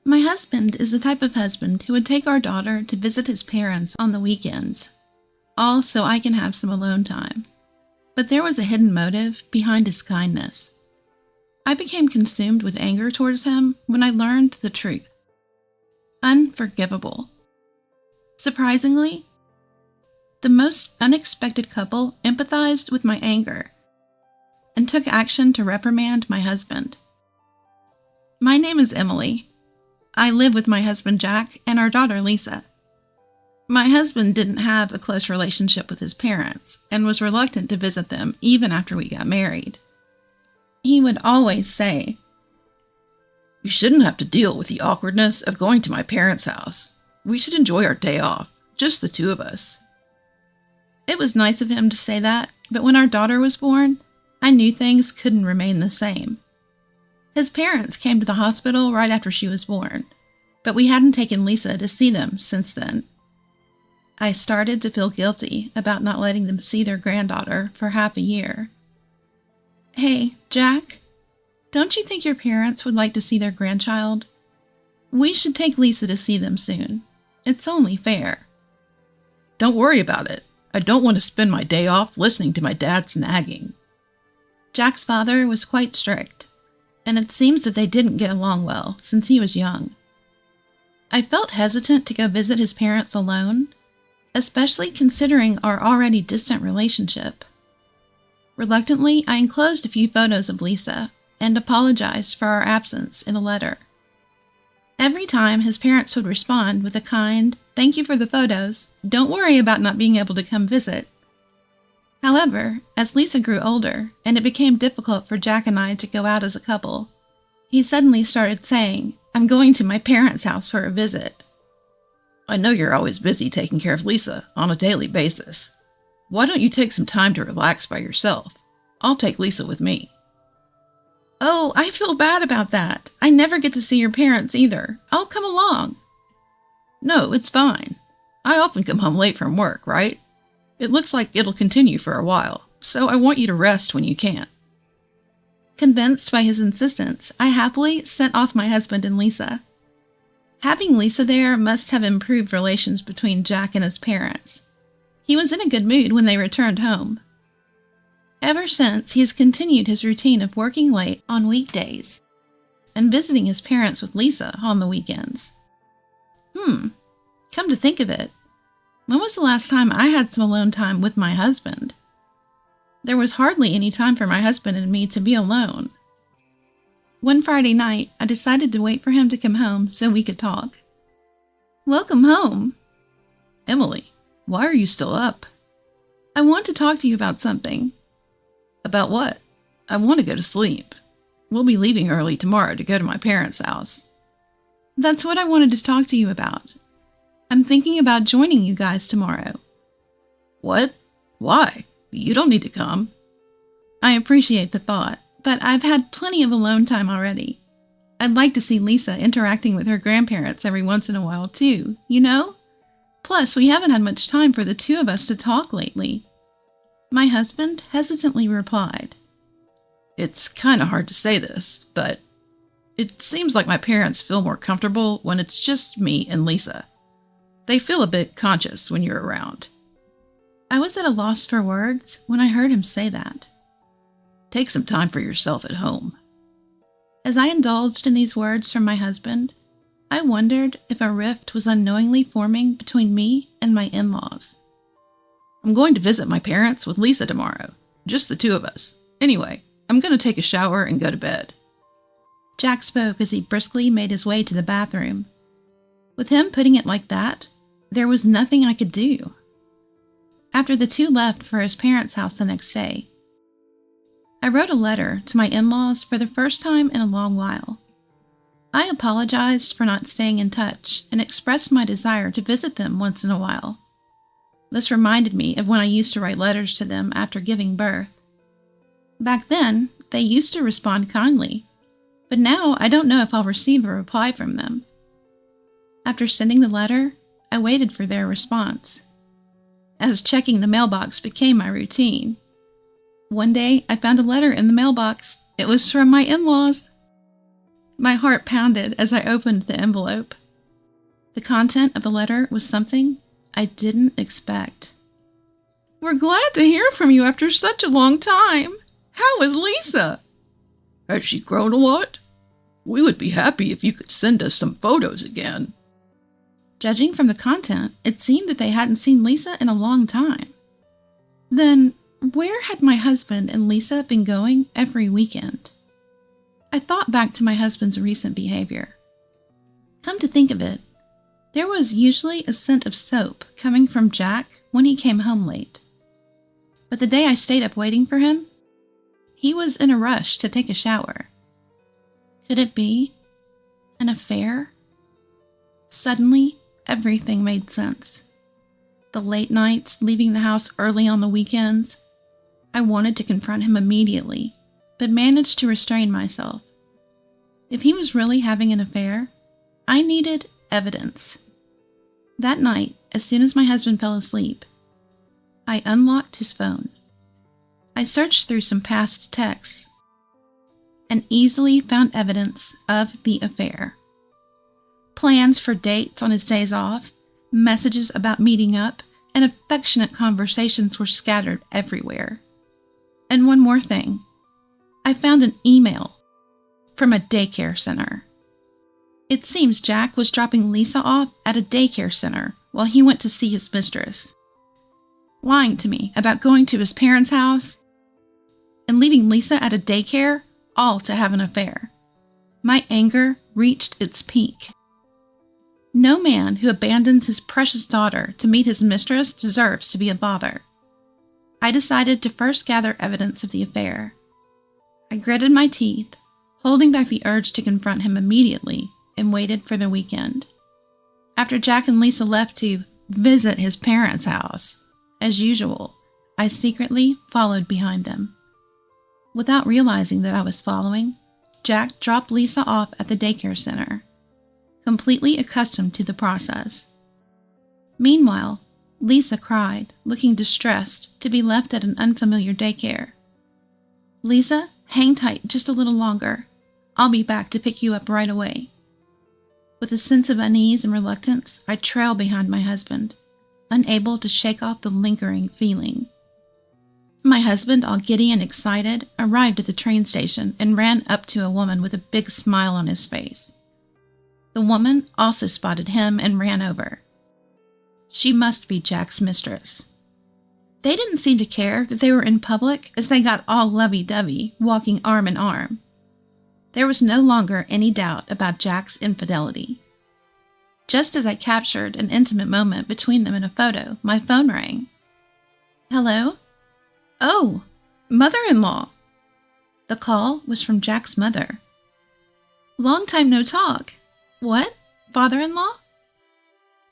My husband is the type of husband who would take our daughter to visit his parents on the weekends, all so I can have some alone time. But there was a hidden motive behind his kindness. I became consumed with anger towards him when I learned the truth. Unforgivable. Surprisingly, the most unexpected couple empathized with my anger and took action to reprimand my husband. My name is Emily. I live with my husband Jack and our daughter Lisa. My husband didn't have a close relationship with his parents and was reluctant to visit them even after we got married. He would always say, "You shouldn't have to deal with the awkwardness of going to my parents' house. We should enjoy our day off, just the two of us." It was nice of him to say that, but when our daughter was born, I knew things couldn't remain the same. His parents came to the hospital right after she was born, but we hadn't taken Lisa to see them since then. I started to feel guilty about not letting them see their granddaughter for half a year. "Hey, Jack, don't you think your parents would like to see their grandchild? We should take Lisa to see them soon. It's only fair." "Don't worry about it. I don't want to spend my day off listening to my dad's nagging." Jack's father was quite strict, and it seems that they didn't get along well since he was young. I felt hesitant to go visit his parents alone, especially considering our already distant relationship. Reluctantly, I enclosed a few photos of Lisa and apologized for our absence in a letter. Every time his parents would respond with a kind, "Thank you for the photos. Don't worry about not being able to come visit." However, as Lisa grew older and it became difficult for Jack and I to go out as a couple, he suddenly started saying, "I'm going to my parents' house for a visit." "I know you're always busy taking care of Lisa on a daily basis. Why don't you take some time to relax by yourself? I'll take Lisa with me." "Oh, I feel bad about that. I never get to see your parents either. I'll come along." "No, it's fine. I often come home late from work, right? It looks like it'll continue for a while, so I want you to rest when you can." Convinced by his insistence, I happily sent off my husband and Lisa. Having Lisa there must have improved relations between Jack and his parents. He was in a good mood when they returned home. Ever since, he has continued his routine of working late on weekdays and visiting his parents with Lisa on the weekends. Come to think of it, when was the last time I had some alone time with my husband? There was hardly any time for my husband and me to be alone. One Friday night, I decided to wait for him to come home so we could talk. "Welcome home." "Emily, why are you still up?" "I want to talk to you about something." "About what?" "I want to go to sleep. We'll be leaving early tomorrow to go to my parents' house." "That's what I wanted to talk to you about. I'm thinking about joining you guys tomorrow." "What? Why? You don't need to come." "I appreciate the thought, but I've had plenty of alone time already. I'd like to see Lisa interacting with her grandparents every once in a while too, you know? Plus, we haven't had much time for the two of us to talk lately." My husband hesitantly replied, "It's kind of hard to say this, but it seems like my parents feel more comfortable when it's just me and Lisa. They feel a bit conscious when you're around." I was at a loss for words when I heard him say that. "Take some time for yourself at home." As I indulged in these words from my husband, I wondered if a rift was unknowingly forming between me and my in-laws. "I'm going to visit my parents with Lisa tomorrow, just the two of us. Anyway, I'm going to take a shower and go to bed." Jack spoke as he briskly made his way to the bathroom. With him putting it like that, there was nothing I could do. After the two left for his parents' house the next day, I wrote a letter to my in-laws for the first time in a long while. I apologized for not staying in touch and expressed my desire to visit them once in a while. This reminded me of when I used to write letters to them after giving birth. Back then, they used to respond kindly, but now I don't know if I'll receive a reply from them. After sending the letter, I waited for their response, as checking the mailbox became my routine. One day, I found a letter in the mailbox. It was from my in-laws. My heart pounded as I opened the envelope. The content of the letter was something I didn't expect. "We're glad to hear from you after such a long time. How is Lisa?" Has she grown a lot? We would be happy if you could send us some photos again. Judging from the content, it seemed that they hadn't seen Lisa in a long time. Then, where had my husband and Lisa been going every weekend? I thought back to my husband's recent behavior. Come to think of it, there was usually a scent of soap coming from Jack when he came home late. But the day I stayed up waiting for him, he was in a rush to take a shower. Could it be an affair? Suddenly, everything made sense. The late nights, leaving the house early on the weekends. I wanted to confront him immediately, but managed to restrain myself. If he was really having an affair, I needed evidence. That night, as soon as my husband fell asleep, I unlocked his phone. I searched through some past texts and easily found evidence of the affair. Plans for dates on his days off, messages about meeting up, and affectionate conversations were scattered everywhere. And one more thing. I found an email from a daycare center. It seems Jack was dropping Lisa off at a daycare center while he went to see his mistress, lying to me about going to his parents' house and leaving Lisa at a daycare, all to have an affair. My anger reached its peak. No man who abandons his precious daughter to meet his mistress deserves to be a father. I decided to first gather evidence of the affair. I gritted my teeth, holding back the urge to confront him immediately, and waited for the weekend. After Jack and Lisa left to visit his parents' house, as usual, I secretly followed behind them. Without realizing that I was following, Jack dropped Lisa off at the daycare center, completely accustomed to the process. Meanwhile, Lisa cried, looking distressed to be left at an unfamiliar daycare. "Lisa, hang tight just a little longer. I'll be back to pick you up right away." With a sense of unease and reluctance, I trailed behind my husband, unable to shake off the lingering feeling. My husband, all giddy and excited, arrived at the train station and ran up to a woman with a big smile on his face. The woman also spotted him and ran over. She must be Jack's mistress. They didn't seem to care that they were in public as they got all lovey-dovey, walking arm in arm. There was no longer any doubt about Jack's infidelity. Just as I captured an intimate moment between them in a photo, my phone rang. "Hello?" "Oh, mother-in-law." The call was from Jack's mother. "Long time no talk. What? Father-in-law?"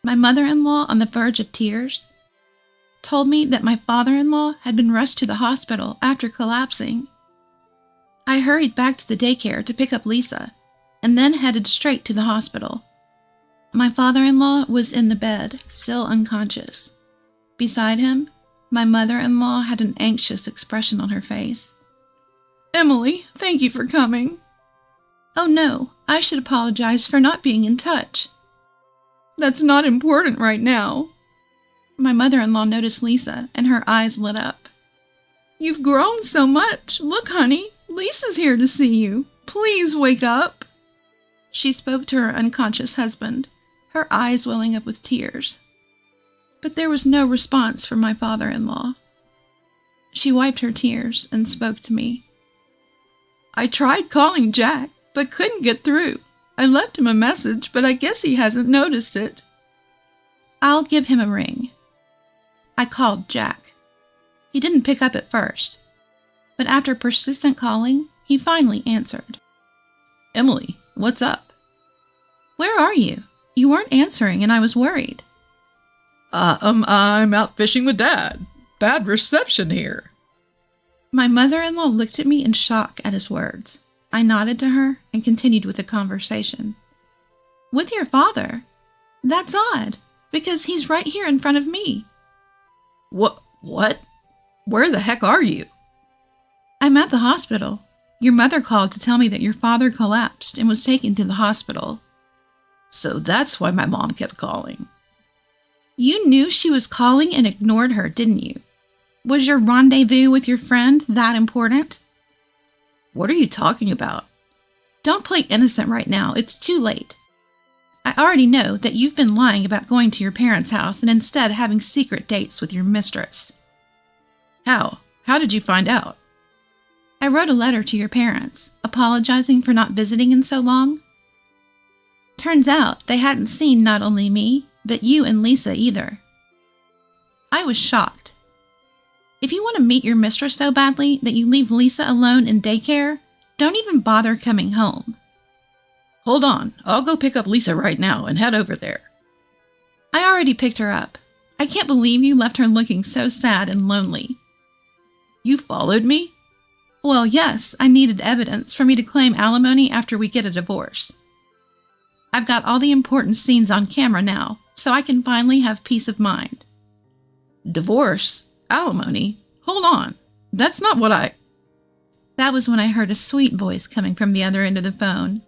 My mother-in-law, on the verge of tears, told me that my father-in-law had been rushed to the hospital after collapsing. I hurried back to the daycare to pick up Lisa, and then headed straight to the hospital. My father-in-law was in the bed, still unconscious. Beside him, my mother-in-law had an anxious expression on her face. "Emily, thank you for coming." "Oh no, I should apologize for not being in touch." "That's not important right now." My mother-in-law noticed Lisa, and her eyes lit up. "You've grown so much. Look, honey, Lisa's here to see you. Please wake up." She spoke to her unconscious husband, her eyes welling up with tears. But there was no response from my father-in-law. She wiped her tears and spoke to me. "I tried calling Jack, but couldn't get through. I left him a message, but I guess he hasn't noticed it." "I'll give him a ring." I called Jack. He didn't pick up at first, but after persistent calling, he finally answered. "Emily, what's up?" "Where are you? You weren't answering and I was worried." I'm out fishing with Dad. Bad reception here." My mother-in-law looked at me in shock at his words. I nodded to her and continued with the conversation. "With your father? That's odd, because he's right here in front of me." What? Where the heck are you?" "I'm at the hospital. Your mother called to tell me that your father collapsed and was taken to the hospital. So that's why my mom kept calling. You knew she was calling and ignored her, didn't you? Was your rendezvous with your friend that important? What are you talking about? Don't play innocent right now. It's too late. I already know that you've been lying about going to your parents' house and instead having secret dates with your mistress. How? How did you find out? I wrote a letter to your parents, apologizing for not visiting in so long. Turns out they hadn't seen not only me, but you and Lisa either. I was shocked. If you want to meet your mistress so badly that you leave Lisa alone in daycare, don't even bother coming home. Hold on, I'll go pick up Lisa right now and head over there. I already picked her up. I can't believe you left her looking so sad and lonely. You followed me? Well, yes, I needed evidence for me to claim alimony after we get a divorce. I've got all the important scenes on camera now, so I can finally have peace of mind. Divorce? Alimony? Hold on. That's not what I... That was when I heard a sweet voice coming from the other end of the phone.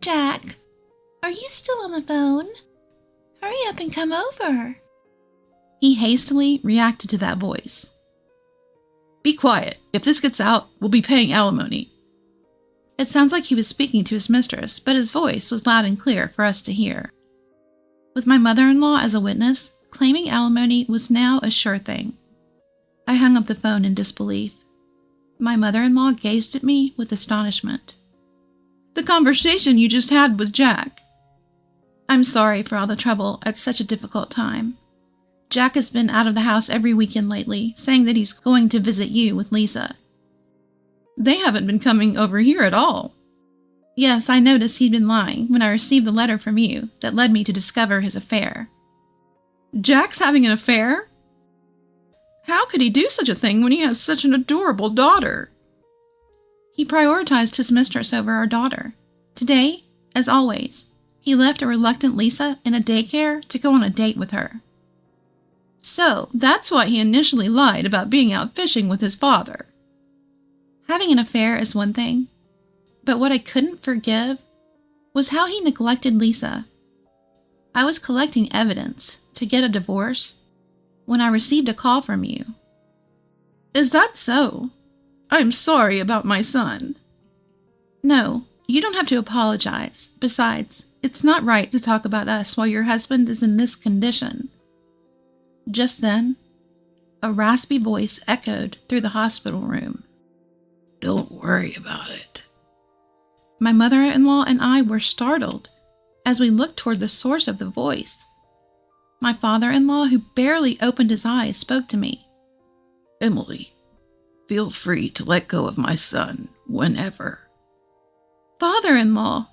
Jack, are you still on the phone? Hurry up and come over. He hastily reacted to that voice. Be quiet. If this gets out, we'll be paying alimony. It sounds like he was speaking to his mistress, but his voice was loud and clear for us to hear. With my mother-in-law as a witness, claiming alimony was now a sure thing. I hung up the phone in disbelief. My mother-in-law gazed at me with astonishment. The conversation you just had with Jack. I'm sorry for all the trouble at such a difficult time. Jack has been out of the house every weekend lately, saying that he's going to visit you with Lisa. They haven't been coming over here at all. Yes, I noticed he'd been lying when I received the letter from you that led me to discover his affair. Jack's having an affair? How could he do such a thing when he has such an adorable daughter? He prioritized his mistress over our daughter. Today, as always, he left a reluctant Lisa in a daycare to go on a date with her. So, that's why he initially lied about being out fishing with his father. Having an affair is one thing, but what I couldn't forgive was how he neglected Lisa. I was collecting evidence to get a divorce when I received a call from you. Is that so? I'm sorry about my son. No, you don't have to apologize. Besides, it's not right to talk about us while your husband is in this condition. Just then, a raspy voice echoed through the hospital room. Don't worry about it. My mother-in-law and I were startled as we looked toward the source of the voice. My father-in-law, who barely opened his eyes, spoke to me. Emily, feel free to let go of my son whenever. Father-in-law!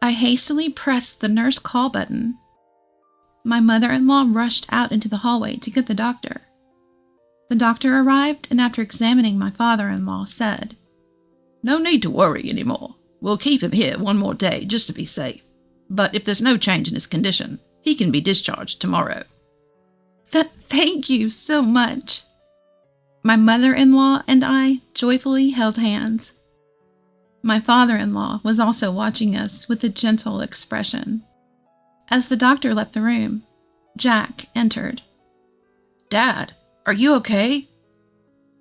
I hastily pressed the nurse call button. My mother-in-law rushed out into the hallway to get the doctor. The doctor arrived and after examining my father-in-law said, No need to worry anymore. We'll keep him here one more day just to be safe. But if there's no change in his condition, he can be discharged tomorrow. Thank you so much. My mother-in-law and I joyfully held hands. My father-in-law was also watching us with a gentle expression. As the doctor left the room, Jack entered. Dad, are you okay?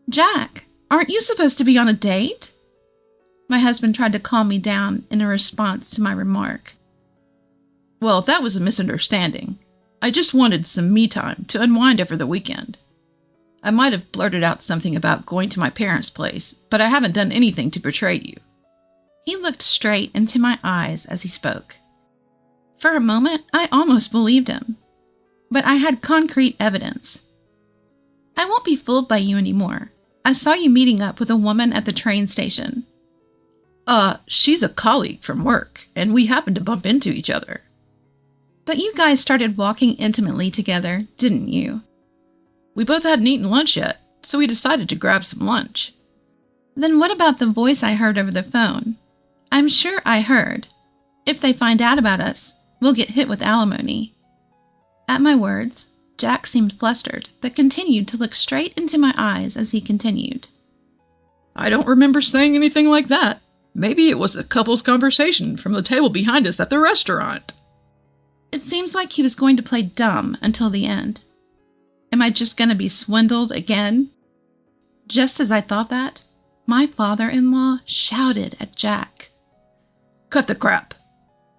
Jack, aren't you supposed to be on a date? My husband tried to calm me down in a response to my remark. Well, that was a misunderstanding. I just wanted some me time to unwind over the weekend. I might have blurted out something about going to my parents' place, but I haven't done anything to betray you. He looked straight into my eyes as he spoke. For a moment, I almost believed him. But I had concrete evidence. I won't be fooled by you anymore. I saw you meeting up with a woman at the train station. She's a colleague from work, and we happened to bump into each other. But you guys started walking intimately together, didn't you? We both hadn't eaten lunch yet, so we decided to grab some lunch. Then what about the voice I heard over the phone? I'm sure I heard. If they find out about us, we'll get hit with alimony. At my words, Jack seemed flustered, but continued to look straight into my eyes as he continued. I don't remember saying anything like that. Maybe it was a couple's conversation from the table behind us at the restaurant. It seems like he was going to play dumb until the end. Am I just going to be swindled again? Just as I thought that, my father-in-law shouted at Jack. Cut the crap.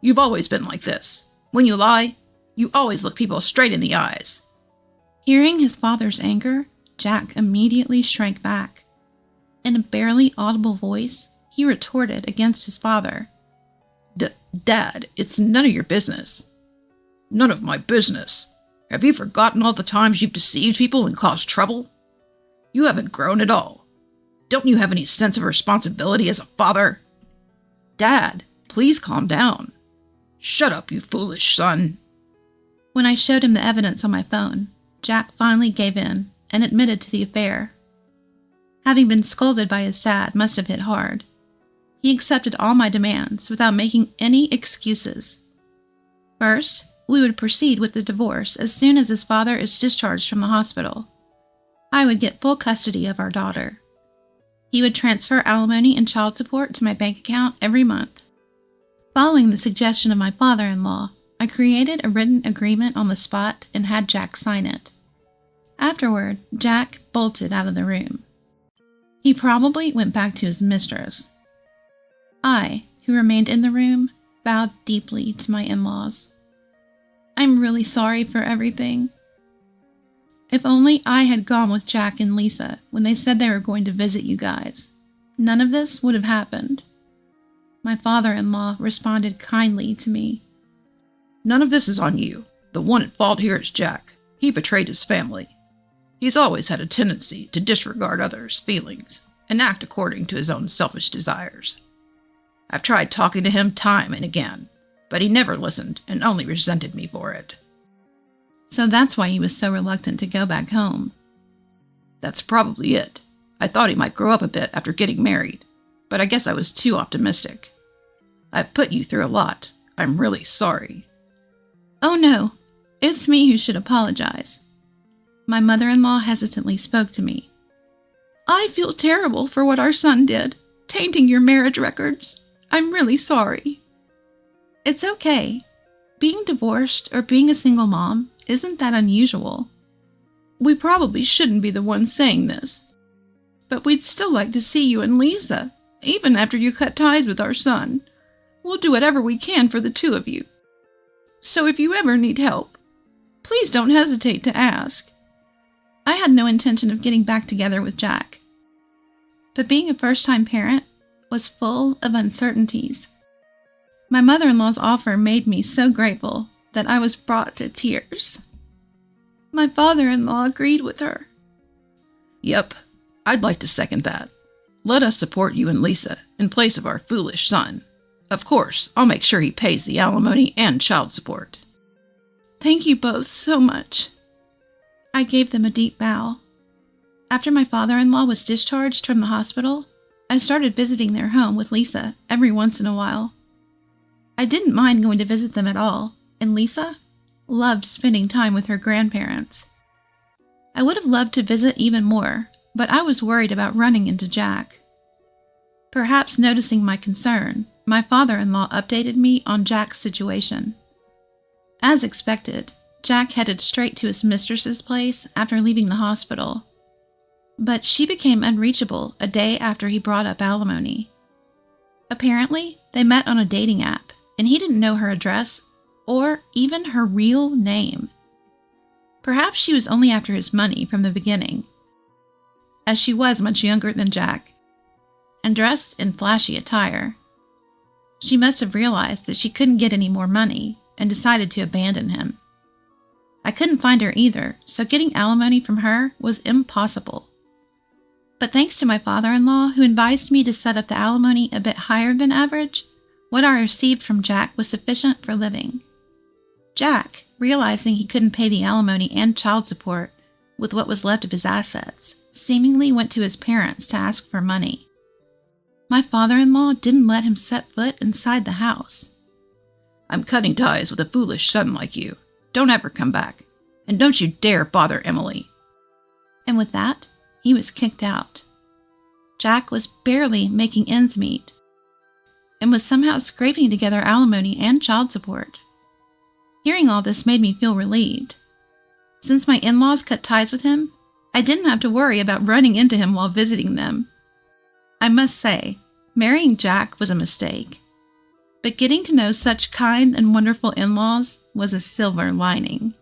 You've always been like this. When you lie, you always look people straight in the eyes. Hearing his father's anger, Jack immediately shrank back. In a barely audible voice, he retorted against his father. Dad, it's none of your business. None of my business. Have you forgotten all the times you've deceived people and caused trouble? You haven't grown at all. Don't you have any sense of responsibility as a father? Dad, please calm down. Shut up, you foolish son. When I showed him the evidence on my phone, Jack finally gave in and admitted to the affair. Having been scolded by his dad must have hit hard. He accepted all my demands without making any excuses. First, we would proceed with the divorce as soon as his father is discharged from the hospital. I would get full custody of our daughter. He would transfer alimony and child support to my bank account every month. Following the suggestion of my father-in-law, I created a written agreement on the spot and had Jack sign it. Afterward, Jack bolted out of the room. He probably went back to his mistress. I, who remained in the room, bowed deeply to my in-laws. I'm really sorry for everything. If only I had gone with Jack and Lisa when they said they were going to visit you guys, none of this would have happened. My father-in-law responded kindly to me. None of this is on you. The one at fault here is Jack. He betrayed his family. He's always had a tendency to disregard others' feelings and act according to his own selfish desires. I've tried talking to him time and again, but he never listened and only resented me for it. So that's why he was so reluctant to go back home. That's probably it. I thought he might grow up a bit after getting married, but I guess I was too optimistic. I've put you through a lot. I'm really sorry. Oh no, it's me who should apologize. My mother-in-law hesitantly spoke to me. I feel terrible for what our son did, tainting your marriage records. I'm really sorry. It's okay. Being divorced or being a single mom isn't that unusual. We probably shouldn't be the ones saying this, but we'd still like to see you and Lisa, even after you cut ties with our son. We'll do whatever we can for the two of you. So if you ever need help, please don't hesitate to ask. I had no intention of getting back together with Jack, but being a first-time parent was full of uncertainties. My mother-in-law's offer made me so grateful that I was brought to tears. My father-in-law agreed with her. Yep, I'd like to second that. Let us support you and Lisa in place of our foolish son. Of course, I'll make sure he pays the alimony and child support. Thank you both so much. I gave them a deep bow. After my father-in-law was discharged from the hospital, I started visiting their home with Lisa every once in a while. I didn't mind going to visit them at all, and Lisa loved spending time with her grandparents. I would have loved to visit even more, but I was worried about running into Jack. Perhaps noticing my concern, my father-in-law updated me on Jack's situation. As expected, Jack headed straight to his mistress's place after leaving the hospital. But she became unreachable a day after he brought up alimony. Apparently, they met on a dating app, and he didn't know her address or even her real name. Perhaps she was only after his money from the beginning, as she was much younger than Jack, and dressed in flashy attire. She must have realized that she couldn't get any more money and decided to abandon him. I couldn't find her either, so getting alimony from her was impossible. But thanks to my father-in-law, who advised me to set up the alimony a bit higher than average, what I received from Jack was sufficient for living. Jack, realizing he couldn't pay the alimony and child support with what was left of his assets, seemingly went to his parents to ask for money. My father-in-law didn't let him set foot inside the house. I'm cutting ties with a foolish son like you. Don't ever come back. And don't you dare bother Emily. And with that, he was kicked out. Jack was barely making ends meet and was somehow scraping together alimony and child support. Hearing all this made me feel relieved. Since my in-laws cut ties with him, I didn't have to worry about running into him while visiting them. I must say, marrying Jack was a mistake, but getting to know such kind and wonderful in-laws was a silver lining.